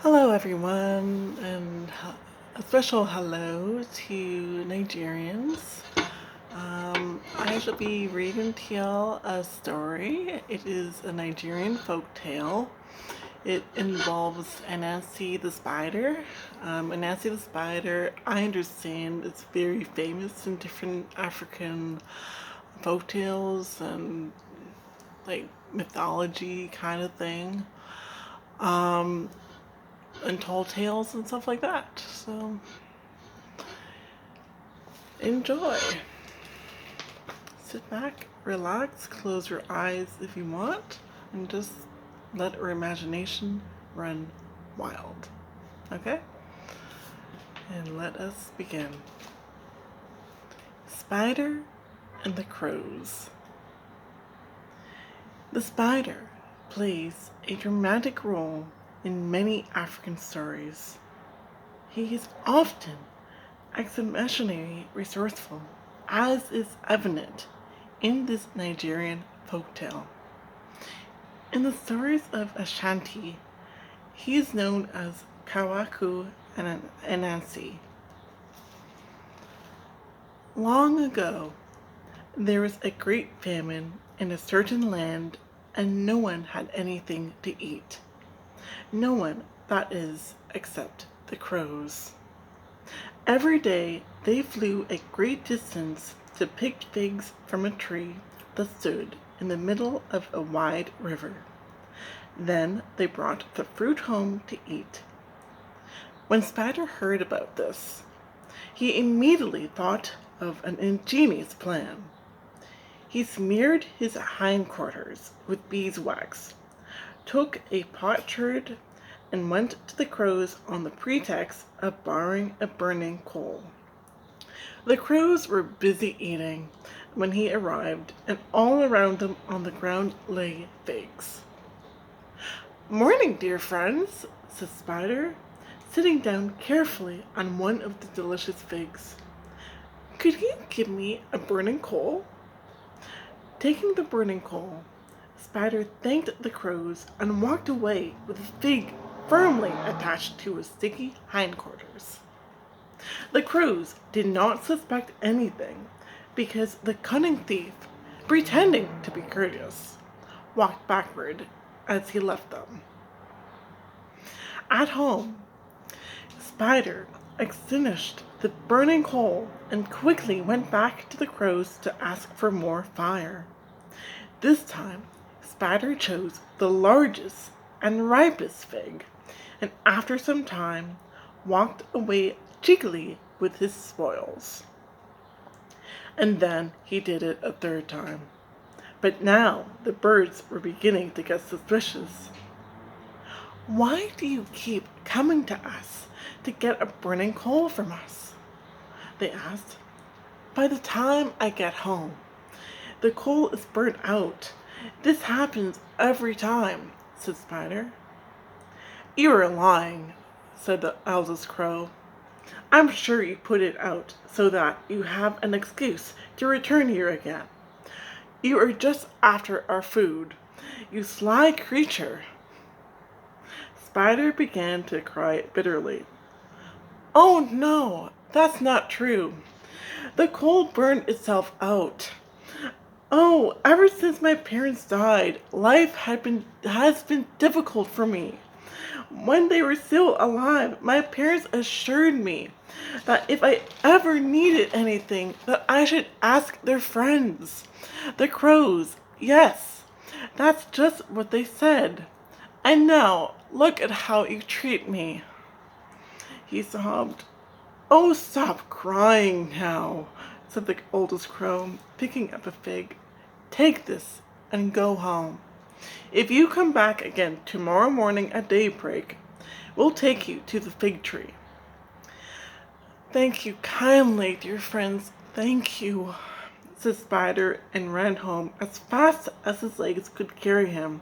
Hello, everyone, and a special hello to Nigerians. I shall be reading to y'all a story. It is a Nigerian folk tale. It involves Anansi the spider. Anansi the spider, I understand, is very famous in different African folk tales and like mythology kind of thing. And tall tales and stuff like that. So enjoy. Sit back, relax, close your eyes if you want, and just let your imagination run wild. Okay? And let us begin. Spider and the Crows. The spider plays a dramatic role in many African stories. He is often exceptionally resourceful, as is evident in this Nigerian folktale. In the stories of Ashanti, he is known as Kawaku and Anansi. Long ago, there was a great famine in a certain land, and no one had anything to eat. No one, that is, except the crows. Every day they flew a great distance to pick figs from a tree that stood in the middle of a wide river. Then they brought the fruit home to eat. When Spider heard about this, he immediately thought of an ingenious plan. He smeared his hindquarters with beeswax, took a potsherd, and went to the crows on the pretext of borrowing a burning coal. The crows were busy eating when he arrived, and all around them on the ground lay figs. "Morning, dear friends," said Spider, sitting down carefully on one of the delicious figs. "Could you give me a burning coal?" Taking the burning coal, Spider thanked the crows and walked away with the fig firmly attached to his sticky hindquarters. The crows did not suspect anything because the cunning thief, pretending to be courteous, walked backward as he left them. At home, Spider extinguished the burning coal and quickly went back to the crows to ask for more fire. This time, Spider chose the largest and ripest fig, and after some time walked away cheekily with his spoils. And then he did it a third time. But now the birds were beginning to get suspicious. "Why do you keep coming to us to get a burning coal from us?" they asked. "By the time I get home, the coal is burnt out. This happens every time," said Spider. "You are lying," said the eldest crow. "I'm sure you put it out so that you have an excuse to return here again. You are just after our food, you sly creature." Spider began to cry bitterly. "Oh no, that's not true. The coal burned itself out. Oh, ever since my parents died, life has been difficult for me. When they were still alive, my parents assured me that if I ever needed anything, that I should ask their friends, the crows. Yes, that's just what they said. And now, look at how you treat me." He sobbed. "Oh, stop crying now," said the oldest crow, picking up a fig. "Take this and go home. If you come back again tomorrow morning at daybreak, we'll take you to the fig tree." "Thank you kindly, dear friends, thank you," said Spider, and ran home as fast as his legs could carry him.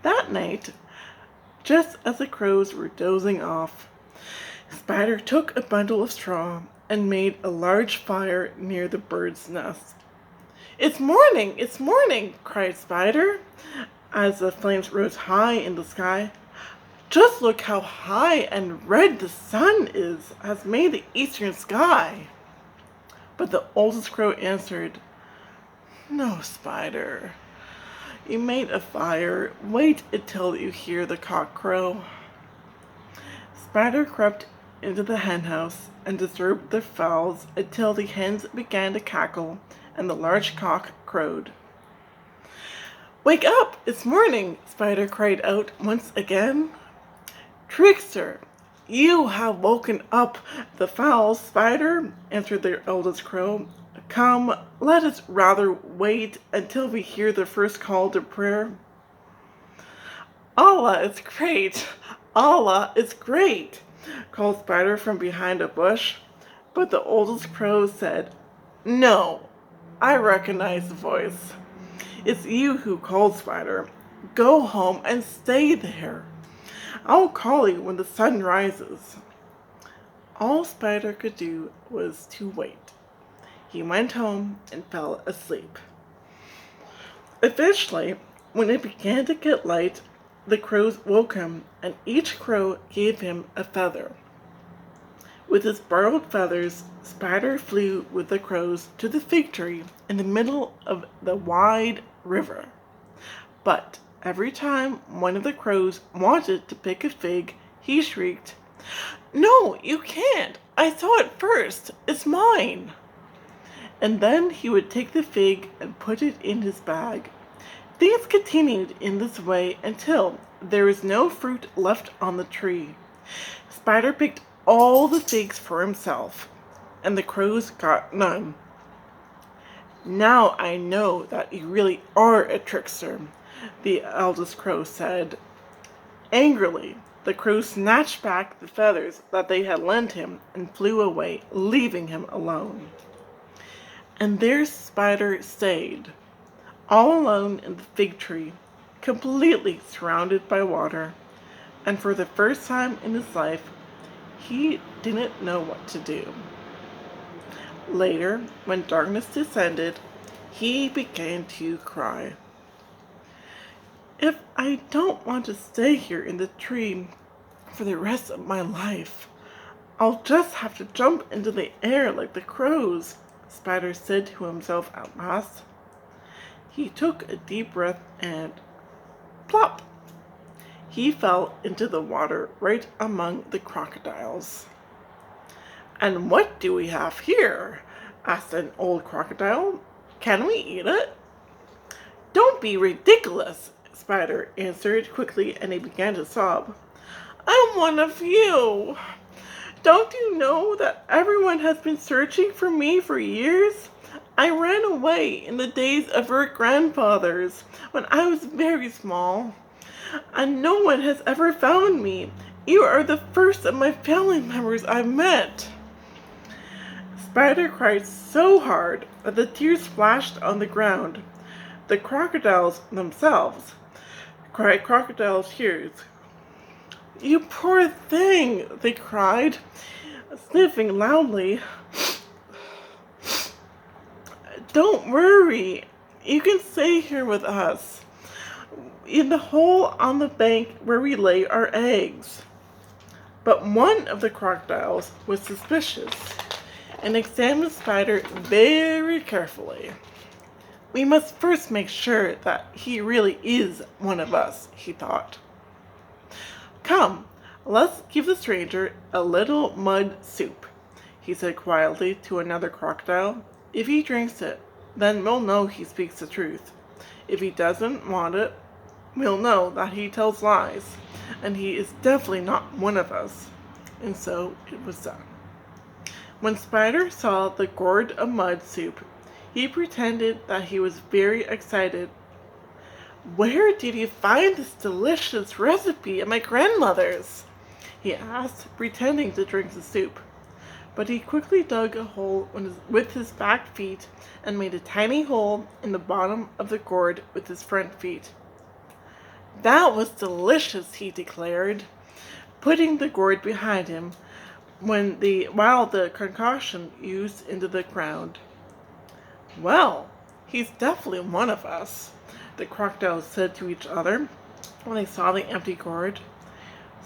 That night, just as the crows were dozing off, Spider took a bundle of straw and made a large fire near the bird's nest. "It's morning! It's morning!" cried Spider, as the flames rose high in the sky. Just look how high and red the sun has made the eastern sky. But the oldest crow answered, No, Spider. You made a fire. Wait until you hear the cock crow. Spider crept into the henhouse and disturbed the fowls until the hens began to cackle and the large cock crowed. Wake up! It's morning! Spider cried out once again. Trickster! You have woken up the fowls, Spider, answered the eldest crow. Come, let us rather wait until we hear the first call to prayer. Allah is great! Allah is great! Called Spider from behind a bush. But the oldest crow said, No, I recognize the voice. It's you who called, Spider. Go home and stay there. I'll call you when the sun rises. All Spider could do was to wait. He went home and fell asleep. Eventually, when it began to get light, the crows woke him, and each crow gave him a feather. With his borrowed feathers, Spider flew with the crows to the fig tree in the middle of the wide river. But every time one of the crows wanted to pick a fig, he shrieked, No, you can't! I saw it first! It's mine! And then he would take the fig and put it in his bag. Things continued in this way until there was no fruit left on the tree. Spider picked all the figs for himself, and the crows got none. Now I know that you really are a trickster, the eldest crow said. Angrily, the crows snatched back the feathers that they had lent him and flew away, leaving him alone. And there Spider stayed, all alone in the fig tree, completely surrounded by water, and for the first time in his life, he didn't know what to do. Later, when darkness descended, he began to cry. If I don't want to stay here in the tree for the rest of my life, I'll just have to jump into the air like the crows, Spider said to himself at last. He took a deep breath and plop! He fell into the water right among the crocodiles. And what do we have here? Asked an old crocodile. Can we eat it? Don't be ridiculous, Spider answered quickly, and he began to sob. I'm one of you. Don't you know that everyone has been searching for me for years? I ran away in the days of our grandfathers when I was very small, and no one has ever found me. You are the first of my family members I've met. Spider cried so hard that the tears splashed on the ground. The crocodiles themselves cried crocodile tears. You poor thing, they cried, sniffing loudly. Don't worry, you can stay here with us, in the hole on the bank where we lay our eggs. But one of the crocodiles was suspicious and examined Spider very carefully. We must first make sure that he really is one of us, he thought. Come, let's give the stranger a little mud soup, he said quietly to another crocodile. If he drinks it, then we'll know he speaks the truth. If he doesn't want it, we'll know that he tells lies, and he is definitely not one of us. And so it was done. When Spider saw the gourd of mud soup, he pretended that he was very excited. Where did you find this delicious recipe at my grandmother's? He asked, pretending to drink the soup. But he quickly dug a hole with his back feet and made a tiny hole in the bottom of the gourd with his front feet. That was delicious, he declared, putting the gourd behind him while the concoction oozed into the ground. Well, he's definitely one of us, the crocodiles said to each other when they saw the empty gourd.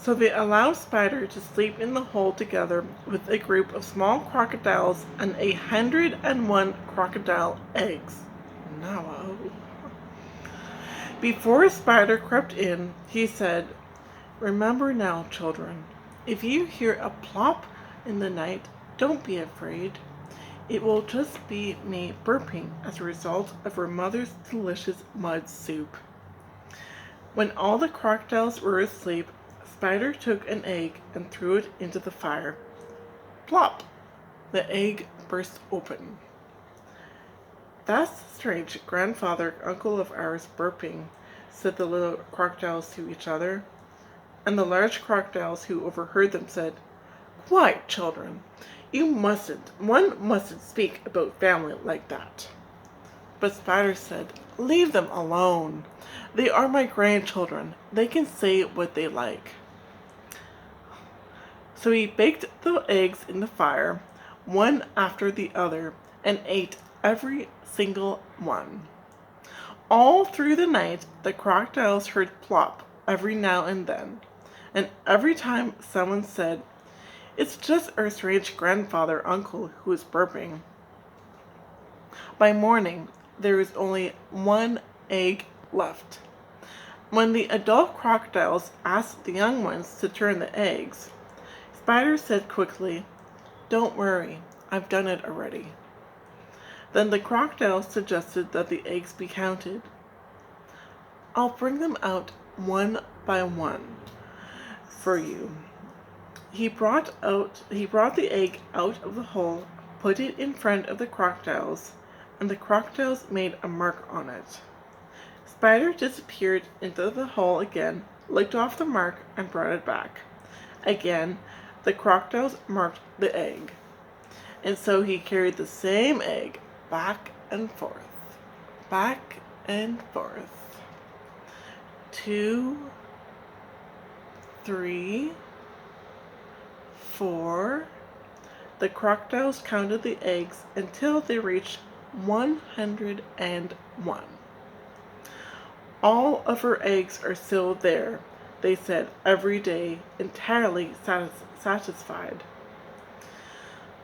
So they allow Spider to sleep in the hole together with a group of small crocodiles and 101 crocodile eggs. No. Before Spider crept in, he said, "Remember now, children, if you hear a plop in the night, don't be afraid. It will just be me burping as a result of her mother's delicious mud soup." When all the crocodiles were asleep, Spider took an egg and threw it into the fire. Plop! The egg burst open. "That's strange, grandfather, uncle of ours burping," said the little crocodiles to each other. And the large crocodiles who overheard them said, "Quiet, children. One mustn't speak about family like that." But Spider said, "Leave them alone. They are my grandchildren. They can say what they like." So he baked the eggs in the fire, one after the other, and ate every single one. All through the night, the crocodiles heard plop every now and then, and every time someone said, "It's just our strange grandfather uncle who is burping." By morning, there was only one egg left. When the adult crocodiles asked the young ones to turn the eggs, Spider said quickly, "Don't worry, I've done it already." Then the crocodiles suggested that the eggs be counted. "I'll bring them out one by one for you." He brought the egg out of the hole, put it in front of the crocodiles, and the crocodiles made a mark on it. Spider disappeared into the hole again, licked off the mark, and brought it back. Again, the crocodiles marked the egg, and so he carried the same egg back and forth, back and forth. 2, 3, 4. The crocodiles counted the eggs until they reached 101. "All of her eggs are still there," they said every day, entirely satisfied.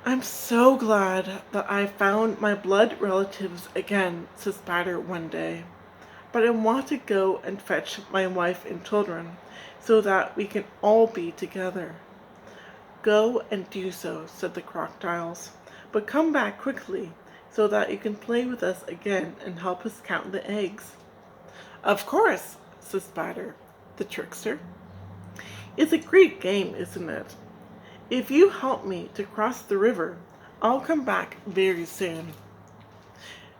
"I'm so glad that I found my blood relatives again," said Spider one day. "But I want to go and fetch my wife and children so that we can all be together." "Go and do so," said the crocodiles, "but come back quickly so that you can play with us again and help us count the eggs." "Of course," said Spider, the trickster. "It's a great game, isn't it? If you help me to cross the river, I'll come back very soon."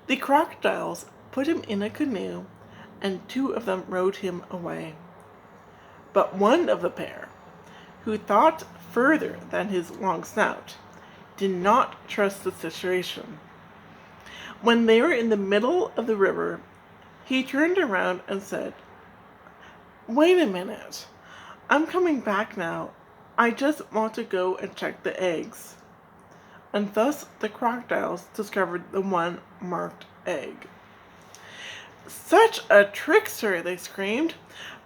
The crocodiles put him in a canoe, and 2 of them rowed him away. But one of the pair, who thought further than his long snout, did not trust the situation. When they were in the middle of the river, he turned around and said, "Wait a minute. I'm coming back now. I just want to go and check the eggs." And thus the crocodiles discovered the one marked egg. "Such a trickster!" they screamed.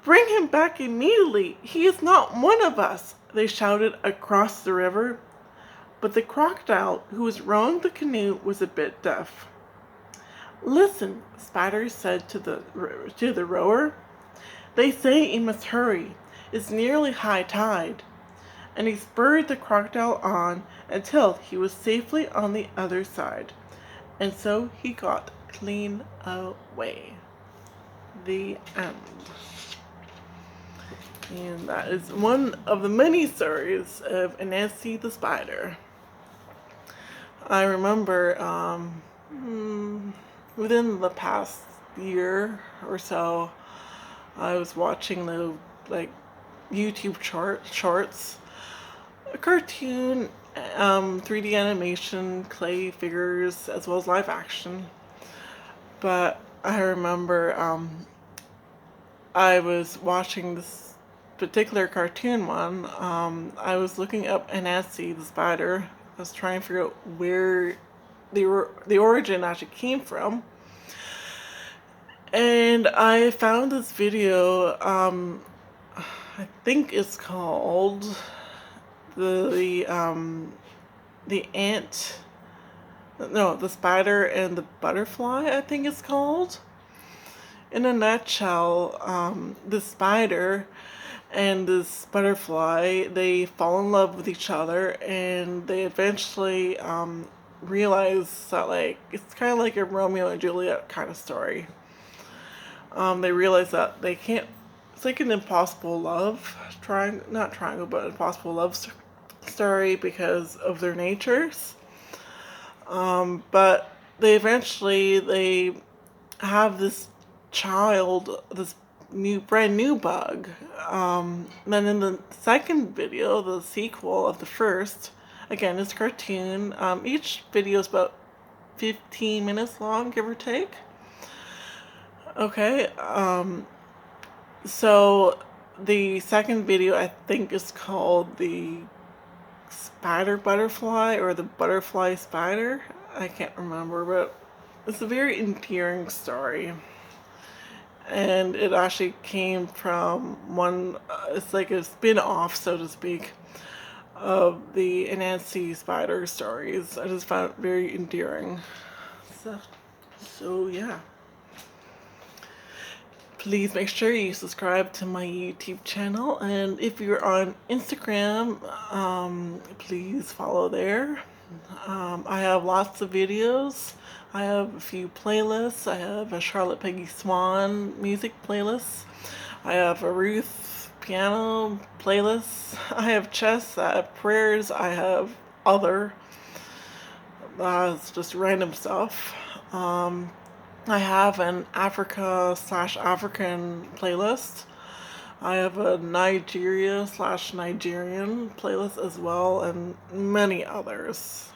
"Bring him back immediately. He is not one of us," they shouted across the river. But the crocodile who was rowing the canoe was a bit deaf. "Listen," Spider said to the rower. "They say you must hurry. It's nearly high tide." And he spurred the crocodile on until he was safely on the other side. And so he got clean away. The end. And that is one of the many stories of Anansi the spider. I remember within the past year or so, I was watching the YouTube shorts, a cartoon, 3D animation, clay figures, as well as live action. But I remember I was watching this particular cartoon one. I was looking up Anansi the spider. I was trying to figure out where the origin actually came from. And I found this video. I think it's called the ant. No, the spider and the butterfly, I think it's called. In a nutshell, the spider and this butterfly, they fall in love with each other, and they eventually realize that, like, it's kind of like a Romeo and Juliet kind of story. They realize that they can't, it's like an impossible love triangle, not triangle, but impossible love story because of their natures. But they eventually, they have this child, this brand new bug. Then in the second video, the sequel of the first, again, it's a cartoon. Each video is about 15 minutes long, give or take. Okay, so the second video, I think, is called the spider butterfly or the butterfly spider. I can't remember, but it's a very endearing story. And it actually came from one, it's like a spin-off, so to speak, of the Anansi spider stories. I just found it very endearing. So yeah. Please make sure you subscribe to my YouTube channel, and if you're on Instagram, please follow there. I have lots of videos. I have a few playlists. I have a Charlotte Peggy Swan music playlist. I have a Ruth piano playlist. I have chess. I have prayers. I have other. It's just random stuff. I have an Africa/African playlist. I have a Nigeria/Nigerian playlist as well, and many others.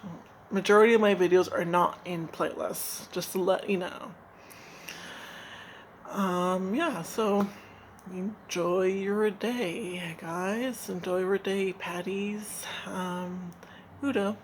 Majority of my videos are not in playlists, just to let you know. Yeah, so enjoy your day, guys. Enjoy your day, paddies. Udo.